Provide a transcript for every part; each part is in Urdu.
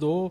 2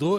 2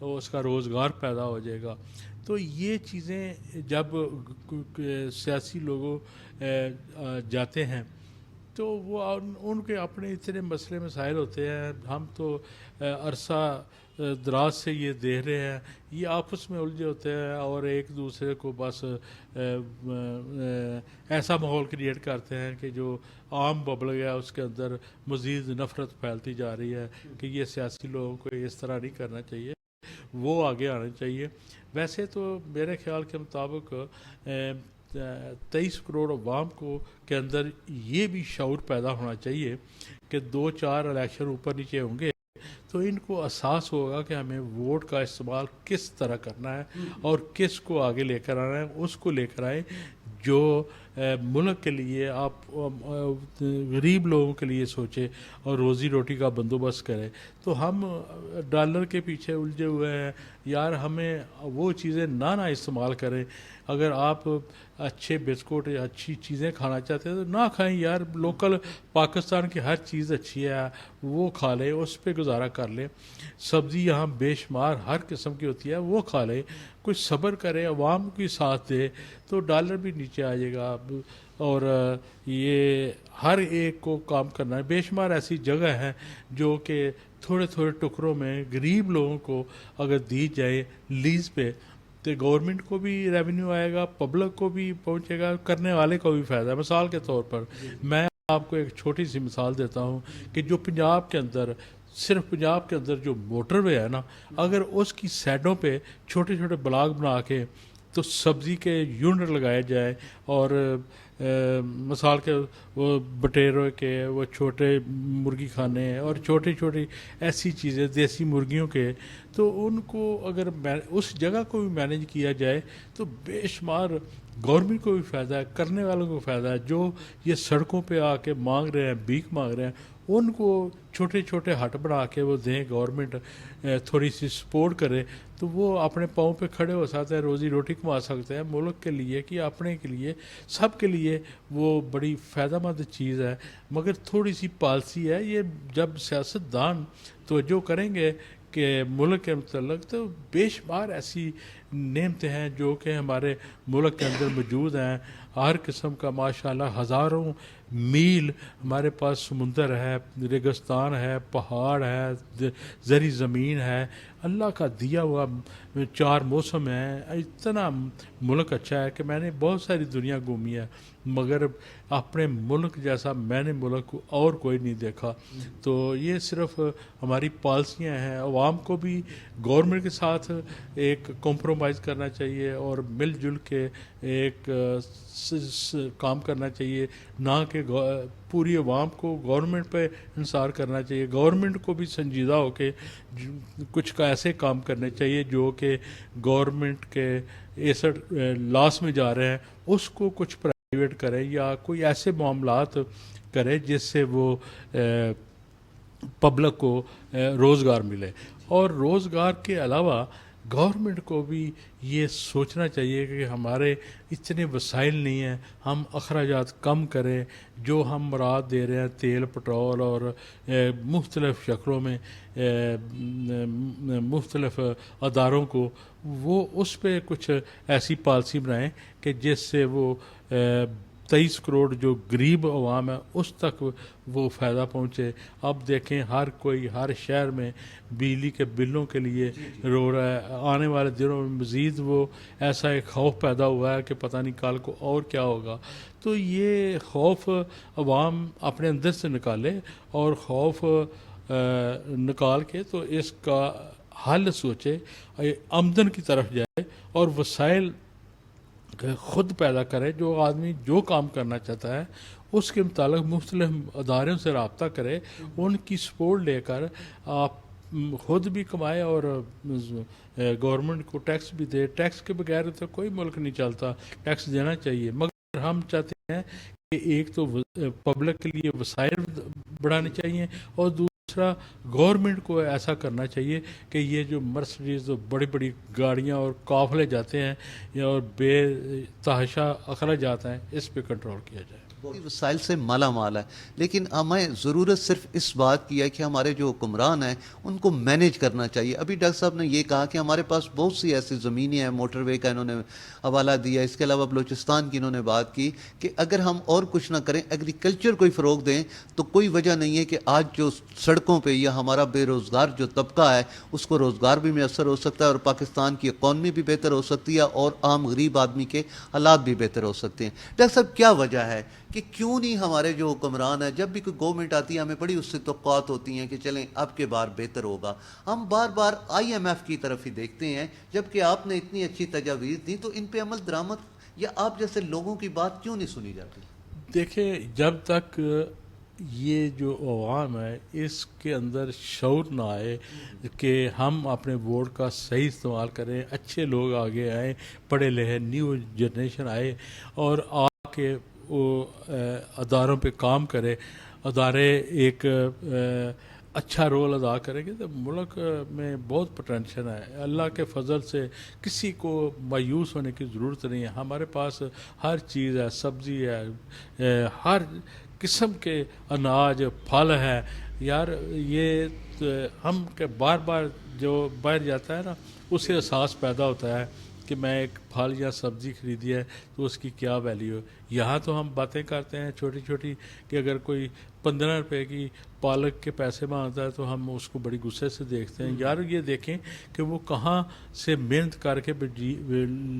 اس کا روزگار پیدا ہو جائے گا. تو یہ چیزیں جب سیاسی لوگوں جاتے ہیں تو وہ ان کے اپنے اتنے مسئلے مسائل ہوتے ہیں. ہم تو عرصہ دراز سے یہ دیکھ رہے ہیں, یہ آپس میں الجھے ہوتے ہیں اور ایک دوسرے کو بس ایسا ماحول کریٹ کرتے ہیں کہ جو عام ببل گیا اس کے اندر مزید نفرت پھیلتی جا رہی ہے کہ یہ سیاسی لوگوں کو اس طرح نہیں کرنا چاہیے, وہ آگے آنا چاہیے. ویسے تو میرے خیال کے مطابق 23 کروڑ عوام کو کے اندر یہ بھی شعور پیدا ہونا چاہیے کہ 2-4 الیکشن اوپر نیچے ہوں گے تو ان کو احساس ہوگا کہ ہمیں ووٹ کا استعمال کس طرح کرنا ہے اور کس کو آگے لے کر آنا ہے. اس کو لے کر آئیں جو ملک کے لیے, آپ غریب لوگوں کے لیے سوچے اور روزی روٹی کا بندوبست کرے. تو ہم ڈالر کے پیچھے الجھے ہوئے ہیں یار, ہمیں وہ چیزیں نہ استعمال کریں. اگر آپ اچھے بسکٹ یا اچھی چیزیں کھانا چاہتے ہیں تو نہ کھائیں یار, لوکل پاکستان کی ہر چیز اچھی ہے, وہ کھا لیں, اس پہ گزارا کر لیں. سبزی یہاں بے شمار ہر قسم کی ہوتی ہے, وہ کھا لیں. کچھ صبر کرے, عوام کی ساتھ دے تو ڈالر بھی نیچے آ جائے گا. اور یہ ہر ایک کو کام کرنا ہے. بے شمار ایسی جگہ ہیں جو کہ تھوڑے تھوڑے ٹکڑوں میں غریب لوگوں کو اگر دی جائے لیز پہ تو گورنمنٹ کو بھی ریونیو آئے گا, پبلک کو بھی پہنچے گا, کرنے والے کو بھی فائدہ ہے. مثال کے طور پر میں آپ کو ایک چھوٹی سی مثال دیتا ہوں کہ جو پنجاب کے اندر, صرف پنجاب کے اندر جو موٹر وے ہے نا, اگر اس کی سائڈوں پہ چھوٹے چھوٹے بلاک بنا کے تو سبزی کے یونٹ لگائے جائیں اور مثال کے وہ بٹیروں کے وہ چھوٹے مرغی خانے اور چھوٹی چھوٹی ایسی چیزیں دیسی مرغیوں کے, تو ان کو اگر اس جگہ کو بھی مینیج کیا جائے تو بے شمار گورنمنٹ کو بھی فائدہ ہے, کرنے والوں کو فائدہ ہے. جو یہ سڑکوں پہ آ کے مانگ رہے ہیں, بھیک مانگ رہے ہیں, ان کو چھوٹے چھوٹے ہٹ بنا کے وہ دیں, گورنمنٹ تھوڑی سی سپورٹ کرے تو وہ اپنے پاؤں پہ کھڑے ہو سکتے ہیں, روزی روٹی کما سکتے ہیں. ملک کے لیے کہ اپنے کے لیے, سب کے لیے وہ بڑی فائدہ مند چیز ہے. مگر تھوڑی سی پالسی ہے یہ, جب سیاستدان توجہ کریں گے کہ ملک کے متعلق, تو بے شمار ایسی نعمتیں ہیں جو کہ ہمارے ملک کے اندر موجود ہیں. ہر قسم کا ماشاءاللہ ہزاروں میل ہمارے پاس سمندر ہے, ریگستان ہے, پہاڑ ہے, زرعی زمین ہے, اللہ کا دیا ہوا 4 موسم ہیں. اتنا ملک اچھا ہے کہ میں نے بہت ساری دنیا گھومی ہے مگر اپنے ملک جیسا میں نے ملک اور کوئی نہیں دیکھا. تو یہ صرف ہماری پالیسیاں ہیں. عوام کو بھی گورنمنٹ کے ساتھ ایک کمپرومائز کرنا چاہیے اور مل جل کے ایک کام کرنا چاہیے, نہ کہ پوری عوام کو گورنمنٹ پہ انحصار کرنا چاہیے. گورنمنٹ کو بھی سنجیدہ ہو کے کچھ کا ایسے کام کرنے چاہیے جو کہ گورنمنٹ کے ایسٹ لاس میں جا رہے ہیں اس کو کچھ پرائیویٹ کریں یا کوئی ایسے معاملات کرے جس سے وہ پبلک کو روزگار ملے. اور روزگار کے علاوہ گورنمنٹ کو بھی یہ سوچنا چاہیے کہ ہمارے اتنے وسائل نہیں ہیں, ہم اخراجات کم کریں. جو ہم مراد دے رہے ہیں تیل, پٹرول اور مختلف شکلوں میں مختلف اداروں کو, وہ اس پہ کچھ ایسی پالیسی بنائیں کہ جس سے وہ 23 کروڑ جو غریب عوام ہے اس تک وہ فائدہ پہنچے. اب دیکھیں ہر کوئی ہر شہر میں بجلی کے بلوں کے لیے رو رہا ہے. آنے والے دنوں میں مزید وہ ایسا ایک خوف پیدا ہوا ہے کہ پتہ نہیں کل کو اور کیا ہوگا. تو یہ خوف عوام اپنے اندر سے نکالے اور خوف نکال کے تو اس کا حل سوچے, آمدن کی طرف جائے اور وسائل خود پیدا کرے. جو آدمی جو کام کرنا چاہتا ہے اس کے متعلق مختلف اداروں سے رابطہ کرے, ان کی سپورٹ لے کر آپ خود بھی کمائے اور گورنمنٹ کو ٹیکس بھی دے. ٹیکس کے بغیر تو کوئی ملک نہیں چلتا, ٹیکس دینا چاہیے. مگر ہم چاہتے ہیں کہ ایک تو پبلک کے لیے وسائل بڑھانے چاہیے اور دوسرا گورنمنٹ کو ایسا کرنا چاہیے کہ یہ جو مرسڈیز بڑی بڑی گاڑیاں اور قافلے جاتے ہیں اور بے تحاشا اخراجات ہیں, اس پہ کنٹرول کیا جائے. وسائل سے مالا مال ہے، لیکن ہمیں ضرورت صرف اس بات کی ہے کہ ہمارے جو حکمران ہیں ان کو مینیج کرنا چاہیے. ابھی ڈاکٹر صاحب نے یہ کہا کہ ہمارے پاس بہت سی ایسی زمینیں ہیں، موٹر وے کا انہوں نے حوالہ دیا، اس کے علاوہ بلوچستان کی انہوں نے بات کی کہ اگر ہم اور کچھ نہ کریں، ایگریکلچر کو فروغ دیں تو کوئی وجہ نہیں ہے کہ آج جو سڑکوں پہ یا ہمارا بے روزگار جو طبقہ ہے اس کو روزگار بھی میسر ہو سکتا ہے اور پاکستان کی اکانومی بھی بہتر ہو سکتی ہے اور عام غریب آدمی کے حالات بھی بہتر ہو سکتے ہیں. ڈاکٹر صاحب کیا وجہ ہے کہ کیوں نہیں ہمارے جو حکمران ہیں، جب بھی کوئی گورنمنٹ آتی ہے ہمیں بڑی اس سے توقعات ہوتی ہیں کہ چلیں اب کے بار بہتر ہوگا، ہم بار بار IMF کی طرف ہی دیکھتے ہیں جبکہ آپ نے اتنی اچھی تجاویز دی تو ان پہ عمل درآمد یا آپ جیسے لوگوں کی بات کیوں نہیں سنی جاتی؟ دیکھیں، جب تک یہ جو عوام ہے اس کے اندر شعور نہ آئے کہ ہم اپنے ووٹ کا صحیح استعمال کریں، اچھے لوگ آگے آئیں، پڑھے لکھے نیو جنریشن آئے اور آ کے وہ اداروں پہ کام کرے، ادارے ایک اچھا رول ادا کریں گے تو ملک میں بہت پوٹینشل ہے. اللہ کے فضل سے کسی کو مایوس ہونے کی ضرورت نہیں ہے. ہمارے پاس ہر چیز ہے، سبزی ہے، ہر قسم کے اناج، پھل ہے. یار یہ ہم کے بار بار جو باہر جاتا ہے نا اس سے احساس پیدا ہوتا ہے کہ میں ایک پھل یا سبزی خریدی ہے تو اس کی کیا ویلیو ہے. یہاں تو ہم باتیں کرتے ہیں چھوٹی چھوٹی کہ اگر کوئی 15 روپے کی پالک کے پیسے مانگتا ہے تو ہم اس کو بڑی غصے سے دیکھتے ہیں. یار یہ دیکھیں کہ وہ کہاں سے محنت کر کے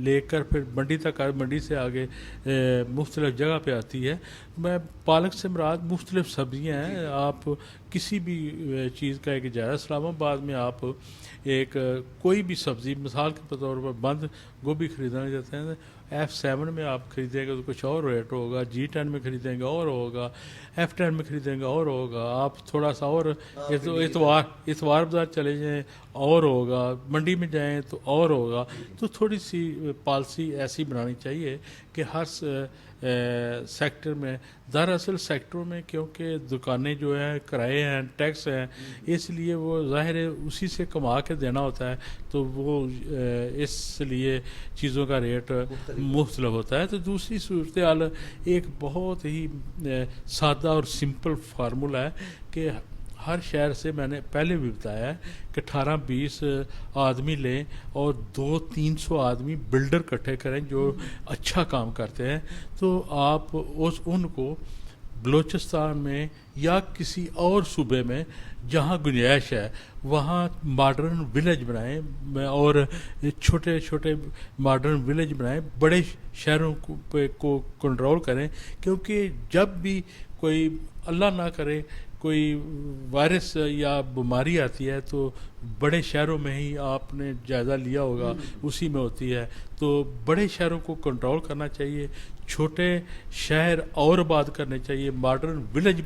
لے کر پھر منڈی تک، منڈی سے آگے مختلف جگہ پہ آتی ہے. میں پالک سے مراد مختلف سبزیاں ہیں. آپ کسی بھی چیز کا ایک جائزہ، اسلام آباد میں آپ ایک کوئی بھی سبزی مثال کے طور پر بند گوبھی خریدنا جاتے ہیں، F7 میں آپ خریدیں گے تو کچھ اور ریٹ ہوگا، G10 میں خریدیں گے اور ہوگا، F10 میں خریدیں گے اور ہوگا. آپ تھوڑا سا اور اتوار بازار چلے جائیں اور ہوگا، منڈی میں جائیں تو اور ہوگا. تو تھوڑی سی پالیسی ایسی بنانی چاہیے کہ ہر سیکٹر میں، دراصل سیکٹروں میں کیونکہ دکانیں جو ہیں کرائے ہیں، ٹیکس ہیں، اس لیے وہ ظاہر ہے اسی سے کما کے دینا ہوتا ہے تو وہ اس لیے چیزوں کا ریٹ مختلف ہوتا ہے. تو دوسری صورتحال ایک بہت ہی سادہ اور سمپل فارمولہ ہے کہ ہر شہر سے، میں نے پہلے بھی بتایا ہے کہ 18-20 آدمی لیں اور 200-300 آدمی بلڈر اکٹھے کریں جو اچھا کام کرتے ہیں. تو آپ ان کو بلوچستان میں یا کسی اور صوبے میں جہاں گنجائش ہے وہاں ماڈرن ولیج بنائیں اور چھوٹے چھوٹے ماڈرن ولیج بنائیں، بڑے شہروں کو کنٹرول کریں. کیونکہ جب بھی کوئی اللہ نہ کرے کوئی وائرس یا بیماری آتی ہے تو بڑے شہروں میں ہی آپ نے جائزہ لیا ہوگا اسی میں ہوتی ہے. تو بڑے شہروں کو کنٹرول کرنا چاہیے، چھوٹے شہر اور آباد کرنے چاہیے، ماڈرن ولیج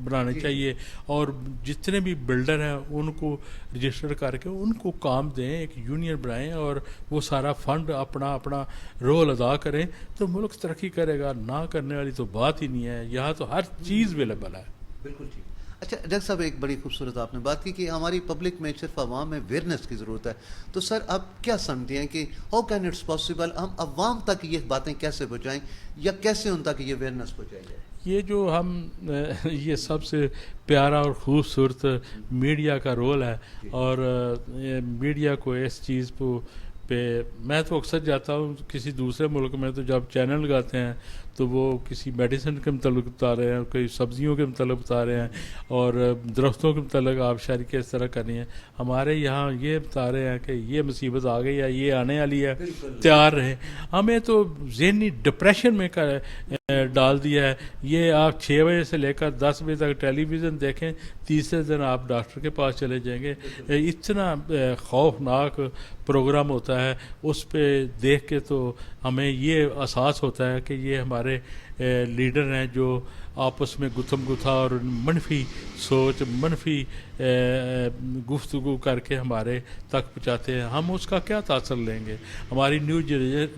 بنانے چاہیے اور جتنے بھی بلڈر ہیں ان کو رجسٹر کر کے ان کو کام دیں، ایک یونین بنائیں اور وہ سارا فنڈ اپنا اپنا رول ادا کریں تو ملک ترقی کرے گا. نہ کرنے والی تو بات ہی نہیں ہے. یہاں تو ہر چیز اویلیبل ہے. بالکل ٹھیک. اچھا ڈاکٹر صاحب، ایک بڑی خوبصورت آپ نے بات کی کہ ہماری پبلک میں صرف عوام میں اویئرنیس کی ضرورت ہے. تو سر آپ کیا سمجھتے ہیں کہ ہاؤ کین اٹس پاسبل، ہم عوام تک یہ باتیں کیسے پہنچائیں یا کیسے ان تک یہ اویئرنیس پہنچائی جائے؟ یہ جو ہم یہ سب سے پیارا اور خوبصورت میڈیا کا رول ہے اور میڈیا کو اس چیز پہ میں تو اکثر جاتا ہوں کسی دوسرے ملک میں تو جب چینل لگاتے ہیں تو وہ کسی میڈیسن کے متعلق بتا رہے ہیں، کوئی سبزیوں کے متعلق بتا رہے ہیں اور درختوں کے متعلق آبشاری کس طرح کرنی ہے. ہمارے یہاں یہ بتا رہے ہیں کہ یہ مصیبت آ گئی ہے، یہ آنے والی ہے، تیار رہیں. ہمیں تو ذہنی ڈپریشن میں ڈال دیا ہے. یہ آپ 6 بجے سے لے کر 10 بجے تک ٹیلی ویژن دیکھیں، تیسرے دن آپ ڈاکٹر کے پاس چلے جائیں گے. اتنا خوفناک پروگرام ہوتا ہے، اس پہ دیکھ کے تو ہمیں یہ احساس ہوتا ہے کہ یہ ہمارے لیڈر ہیں جو آپس میں گتھم گتھا اور منفی سوچ، منفی گفتگو کر کے ہمارے تک پہنچاتے ہیں. ہم اس کا کیا تاثر لیں گے؟ ہماری نیو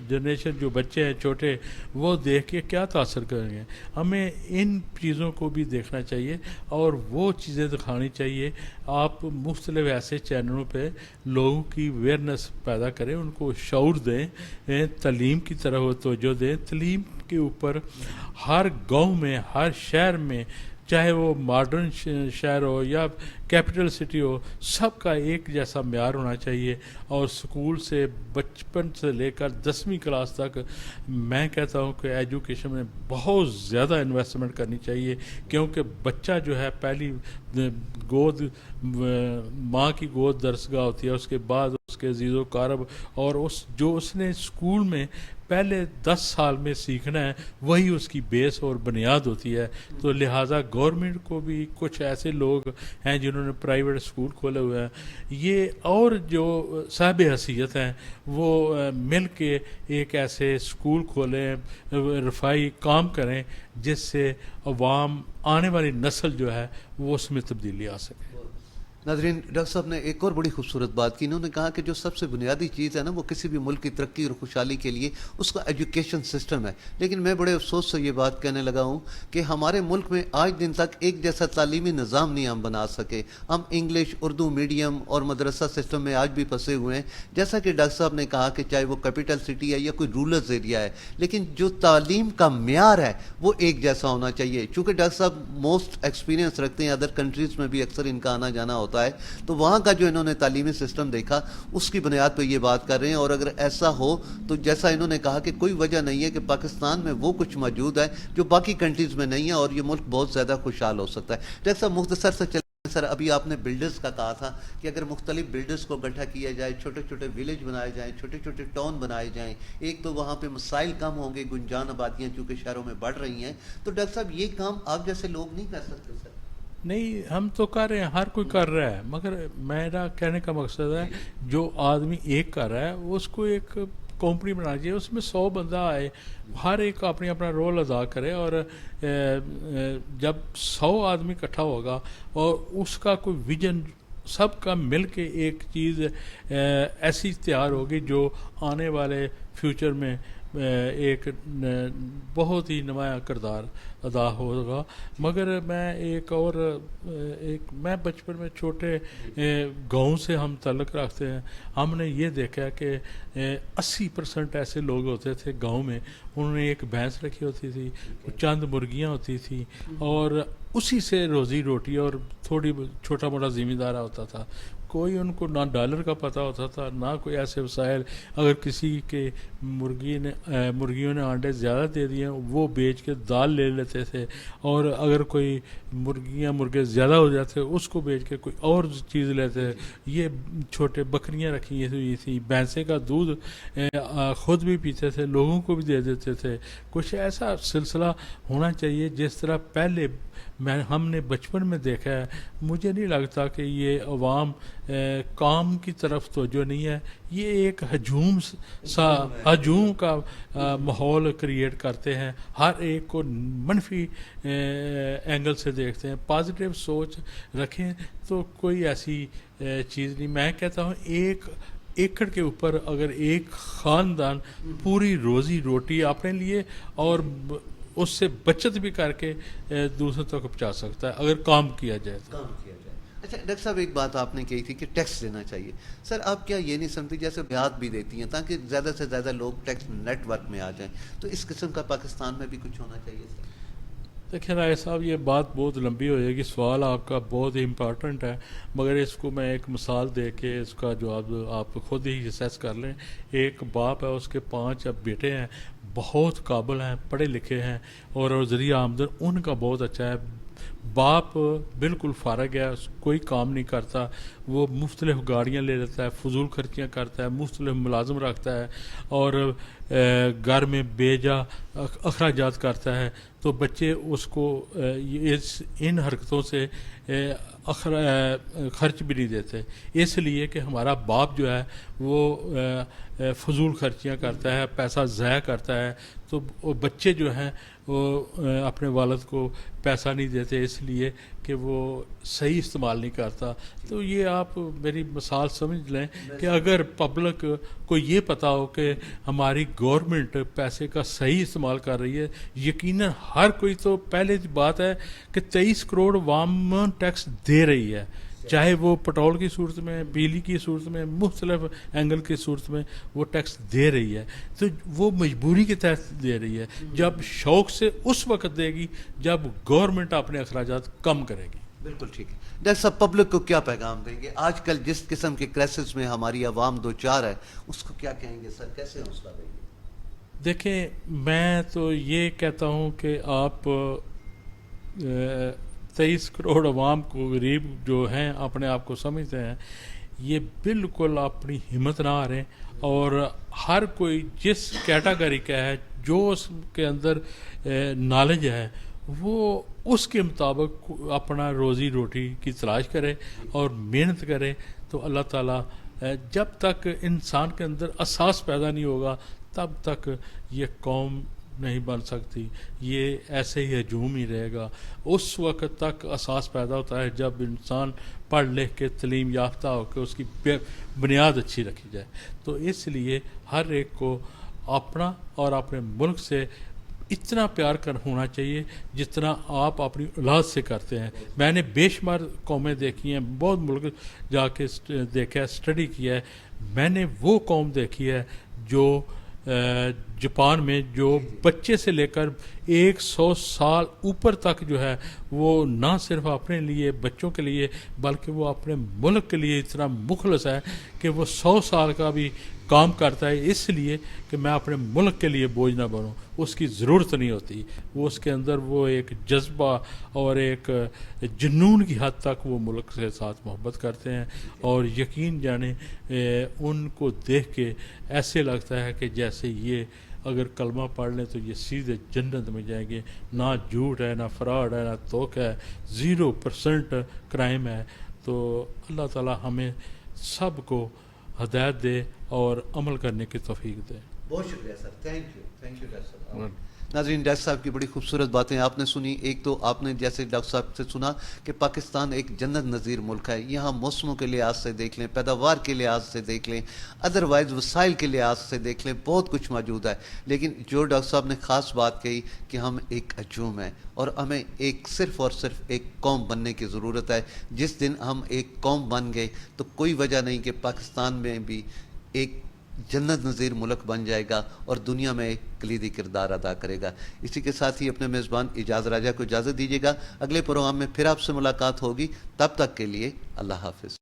جنریشن جو بچے ہیں چھوٹے، وہ دیکھ کے کیا تاثر کریں گے؟ ہمیں ان چیزوں کو بھی دیکھنا چاہیے اور وہ چیزیں دکھانی چاہیے. آپ مختلف ایسے چینلوں پہ لوگوں کی اویئرنیس پیدا کریں، ان کو شعور دیں، تعلیم کی طرف توجہ دیں. تعلیم کے اوپر ہر گاؤں میں ہر شہر میں چاہے وہ ماڈرن شہر ہو یا کیپٹل سٹی ہو سب کا ایک جیسا معیار ہونا چاہیے اور اسکول سے بچپن سے لے کر 10ویں کلاس تک میں کہتا ہوں کہ ایجوکیشن میں بہت زیادہ انویسٹمنٹ کرنی چاہیے کیونکہ بچہ جو ہے پہلی گود ماں کی گود درسگاہ ہوتی ہے اس کے بعد اس کے عزیز و کارب اور اس نے اسکول میں پہلے 10 سال میں سیکھنا ہے وہی اس کی بیس اور بنیاد ہوتی ہے تو لہٰذا گورنمنٹ کو بھی کچھ ایسے لوگ ہیں جنہوں نے پرائیویٹ اسکول کھولے ہوئے ہیں یہ اور جو صاحب حیثیت ہیں وہ مل کے ایک ایسے اسکول کھولیں رفاہی کام کریں جس سے عوام آنے والی نسل جو ہے وہ اس میں تبدیلی آ سکے. ناظرین ڈاکٹر صاحب نے ایک اور بڑی خوبصورت بات کی. انہوں نے کہا کہ جو سب سے بنیادی چیز ہے نا وہ کسی بھی ملک کی ترقی اور خوشحالی کے لیے اس کا ایجوکیشن سسٹم ہے. لیکن میں بڑے افسوس سے یہ بات کہنے لگا ہوں کہ ہمارے ملک میں آج دن تک ایک جیسا تعلیمی نظام نہیں ہم بنا سکے. ہم انگلش اردو میڈیم اور مدرسہ سسٹم میں آج بھی پھنسے ہوئے ہیں. جیسا کہ ڈاکٹر صاحب نے کہا کہ چاہے وہ کیپٹل سٹی ہے یا کوئی رورل ایریا ہے لیکن جو تعلیم کا معیار ہے وہ ایک جیسا ہونا چاہیے. چونکہ ڈاکٹر صاحب موسٹ ایکسپیرینس رکھتے ہیں ادر کنٹریز میں بھی اکثر ان کا آنا جانا ہوتا ہے تو وہاں کا جو انہوں نے تعلیمی سسٹم دیکھا اس کی بنیاد پہ یہ بات کر رہے ہیں. اور اگر ایسا ہو تو جیسا انہوں نے کہا کہ کوئی وجہ نہیں ہے کہ پاکستان میں وہ کچھ موجود ہے جو باقی کنٹریز میں نہیں ہے اور یہ ملک بہت زیادہ خوشحال ہو سکتا ہے. ڈاکٹر صاحب مختصر سے چلیں سر ابھی آپ نے بلڈرز کا کہا تھا کہ اگر مختلف بلڈرز کو اکٹھا کیا جائے چھوٹے چھوٹے ولیج بنائے جائیں چھوٹے چھوٹے ٹاؤن بنائے جائیں ایک تو وہاں پہ مسائل کم ہوں گے گنجان آبادیاں چونکہ شہروں میں بڑھ رہی ہیں تو ڈاکٹر صاحب یہ کام آپ جیسے لوگ نہیں کر سکتے سر. نہیں ہم تو کر رہے ہیں ہر کوئی کر رہا ہے مگر میرا کہنے کا مقصد ہے جو آدمی ایک کر رہا ہے اس کو ایک کمپنی بنانا چاہیے اس میں 100 بندہ آئے ہر ایک اپنا رول ادا کرے اور جب 100 آدمی اکٹھا ہوگا اور اس کا کوئی ویژن سب کا مل کے ایک چیز ایسی تیار ہوگی جو آنے والے فیوچر میں ایک بہت ہی نمایاں کردار ادا ہوگا. مگر میں میں بچپن میں چھوٹے گاؤں سے ہم تعلق رکھتے ہیں. ہم نے یہ دیکھا کہ 80% ایسے لوگ ہوتے تھے گاؤں میں انہوں نے ایک بھینس رکھی ہوتی تھی چند مرغیاں ہوتی تھیں اور اسی سے روزی روٹی اور تھوڑی چھوٹا موٹا زمیندارہ ہوتا تھا. کوئی ان کو نہ ڈالر کا پتہ ہوتا تھا نہ کوئی ایسے وسائل. اگر کسی کے مرغیوں نے انڈے زیادہ دے دیے وہ بیچ کے دال لے لیتے تھے اور اگر کوئی مرغے زیادہ ہو جاتے اس کو بیچ کے کوئی اور چیز لیتے. یہ چھوٹے بکریاں رکھی ہوئی تھیں بھینسیں کا دودھ خود بھی پیتے تھے لوگوں کو بھی دے دیتے تھے. کچھ ایسا سلسلہ ہونا چاہیے جس طرح پہلے ہم نے بچپن میں دیکھا ہے. مجھے نہیں لگتا کہ یہ عوام کام کی طرف توجہ نہیں ہے. یہ ایک ہجوم کا ماحول کریٹ کرتے ہیں ہر ایک کو منفی اینگل سے دیکھتے ہیں. پازیٹیو سوچ رکھیں تو کوئی ایسی چیز نہیں. میں کہتا ہوں ایک ایکڑ کے اوپر اگر ایک خاندان پوری روزی روٹی اپنے لیے اور اس سے بچت بھی کر کے دوسروں تک پہنچا سکتا ہے اگر کام کیا جائے تو. اچھا ڈاکٹر صاحب ایک بات آپ نے کہی تھی کہ ٹیکس دینا چاہیے. سر آپ کیا یہ نہیں سمجھتی جیسے بیعت بھی دیتی ہیں تاکہ زیادہ سے زیادہ لوگ ٹیکس نیٹ ورک میں آ جائیں تو اس قسم کا پاکستان میں بھی کچھ ہونا چاہیے سر؟ دیکھیں رائے صاحب یہ بات بہت لمبی ہو جائے گی. سوال آپ کا بہت ہی امپارٹنٹ ہے مگر اس کو میں ایک مثال دے کے اس کا جواب آپ خود ہی اسیس کر لیں. ایک باپ ہے اس کے 5 بیٹے ہیں بہت قابل ہیں پڑھے لکھے ہیں اور ذریعہ آمدن ان کا بہت اچھا ہے. باپ بالکل فارغ ہے کوئی کام نہیں کرتا وہ مختلف گاڑیاں لے لیتا ہے فضول خرچیاں کرتا ہے مختلف ملازم رکھتا ہے اور گھر میں بے جا اخراجات کرتا ہے تو بچے اس کو ان حرکتوں سے خرچ بھی نہیں دیتے اس لیے کہ ہمارا باپ جو ہے وہ فضول خرچیاں کرتا ہے پیسہ ضائع کرتا ہے تو بچے جو ہیں وہ اپنے والد کو پیسہ نہیں دیتے اس لیے کہ وہ صحیح استعمال نہیں کرتا. تو یہ آپ میری مثال سمجھ لیں کہ اگر پبلک کو یہ پتہ ہو کہ ہماری گورنمنٹ پیسے کا صحیح استعمال کر رہی ہے یقیناً ہر کوئی تو پہلے بات ہے کہ 23 کروڑ عوام ٹیکس دے رہی ہے چاہے وہ پٹرول کی صورت میں، بجلی کی صورت میں، مختلف اینگل کی صورت میں وہ ٹیکس دے رہی ہے، تو وہ مجبوری کے تحت دے رہی ہے. جب شوق سے اس وقت دے گی جب گورنمنٹ اپنے اخراجات کم کرے گی. بالکل ٹھیک ہے. ڈاکٹر صاحب پبلک کو کیا پیغام دیں گے آج کل جس قسم کے کرائسس میں ہماری عوام دو چار ہے، اس کو کیا کہیں گے سر، کیسے حوصلہ دیں گے؟ دیکھیں، میں تو یہ کہتا ہوں کہ آپ 23 کروڑ عوام کو، غریب جو ہیں اپنے آپ کو سمجھتے ہیں، یہ بالکل اپنی ہمت نہ ہاریں، اور ہر کوئی جس کیٹاگری کا ہے، جو اس کے اندر نالج ہے، وہ اس کے مطابق اپنا روزی روٹی کی تلاش کرے اور محنت کرے. تو اللہ تعالیٰ جب تک انسان کے اندر اساس پیدا نہیں ہوگا تب تک یہ قوم نہیں بن سکتی، یہ ایسے ہی ہجوم ہی رہے گا. اس وقت تک اساس پیدا ہوتا ہے جب انسان پڑھ لکھ کے تعلیم یافتہ ہو کے اس کی بنیاد اچھی رکھی جائے. تو اس لیے ہر ایک کو اپنا اور اپنے ملک سے اتنا پیار ہونا چاہیے جتنا آپ اپنی اولاد سے کرتے ہیں. میں نے بے شمار قومیں دیکھی ہیں، بہت ملک جا کے دیکھا ہے، اسٹڈی کیا ہے. میں نے وہ قوم دیکھی ہے جو جاپان میں، جو بچے سے لے کر 100 سال اوپر تک جو ہے وہ نہ صرف اپنے لیے، بچوں کے لیے، بلکہ وہ اپنے ملک کے لیے اتنا مخلص ہے کہ وہ 100 سال کا بھی کام کرتا ہے، اس لیے کہ میں اپنے ملک کے لیے بوجھ نہ بنوں. اس کی ضرورت نہیں ہوتی، وہ اس کے اندر وہ ایک جذبہ اور ایک جنون کی حد تک وہ ملک کے ساتھ محبت کرتے ہیں. اور یقین جانیں ان کو دیکھ کے ایسے لگتا ہے کہ جیسے یہ اگر کلمہ پڑھ لیں تو یہ سیدھے جنت میں جائیں گے. نہ جھوٹ ہے، نہ فراڈ ہے، نہ دھوکہ ہے، 0% کرائم ہے. تو اللہ تعالی ہمیں سب کو ہدایت دے اور عمل کرنے کی توفیق دے. بہت شکریہ سر، تھینک یو ڈاکٹر صاحب. ناظرین، ڈاکٹر صاحب کی بڑی خوبصورت باتیں آپ نے سنی. ایک تو آپ نے جیسے ڈاکٹر صاحب سے سنا کہ پاکستان ایک جنت نظیر ملک ہے، یہاں موسموں کے لحاظ سے دیکھ لیں، پیداوار کے لحاظ سے دیکھ لیں، ادروائز وسائل کے لحاظ سے دیکھ لیں، بہت کچھ موجود ہے. لیکن جو ڈاکٹر صاحب نے خاص بات کہی کہ ہم ایک ہجوم ہیں اور ہمیں ایک صرف اور صرف ایک قوم بننے کی ضرورت ہے. جس دن ہم ایک قوم بن گئے تو کوئی وجہ نہیں کہ پاکستان میں بھی ایک جنت نظیر ملک بن جائے گا اور دنیا میں ایک کلیدی کردار ادا کرے گا. اسی کے ساتھ ہی اپنے میزبان اعجاز راجہ کو اجازت دیجیے گا. اگلے پروگرام میں پھر آپ سے ملاقات ہوگی، تب تک کے لیے اللہ حافظ.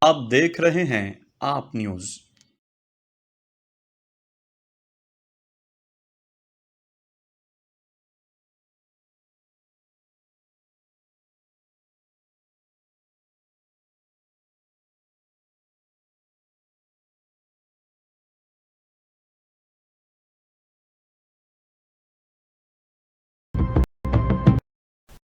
آپ دیکھ رہے ہیں آپ نیوز.